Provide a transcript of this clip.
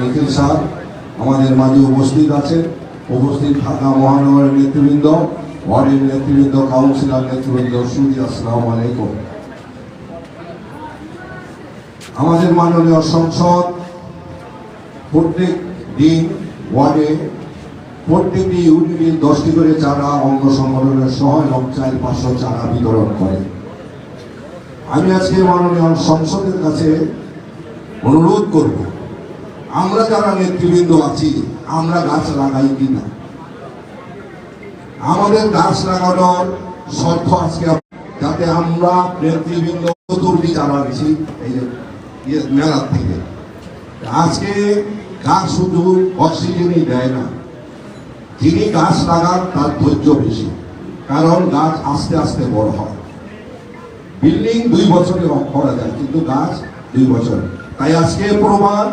নিখিল sir আমাদের মাঝে উপস্থিত আছেন, উপস্থিত ঢাকা মহানগরের নেতৃবৃন্দ, ওয়ার্ডের নেতৃবৃন্দ, কাউন্সিলর নেতৃবৃন্দ, সুদী আসসালামু আলাইকুম। আমাদের মাননীয় সংসদ প্রত্যেক দিন ওয়ার্ডে প্রত্যেকটি ইউনিটে 10টি করে চারা অঙ্গ সংগঠনের সহায়ক 400-500 চারা বিতরণ করে। আমি আজকে মাননীয় সংসদের কাছে অনুরোধ করব, আমরা যারা নেতৃবৃন্দ আছি আমরা গাছ লাগাই কিনা। আমাদের গাছ লাগানোর শর্ত আজকে যাতে আমরা নেতৃবৃন্দ চতুর্থী চারা দিচ্ছি এই যে মেলার থেকে। আজকে গাছ শুধু অক্সিজেনই দেয় না, যিনি গাছ লাগান তার ধৈর্য বেশি, কারণ গাছ আস্তে আস্তে বড় হয়। বিল্ডিং 2 বছরে করা যায়, কিন্তু গাছ 2 বছর। তাই আজকে প্রমাণ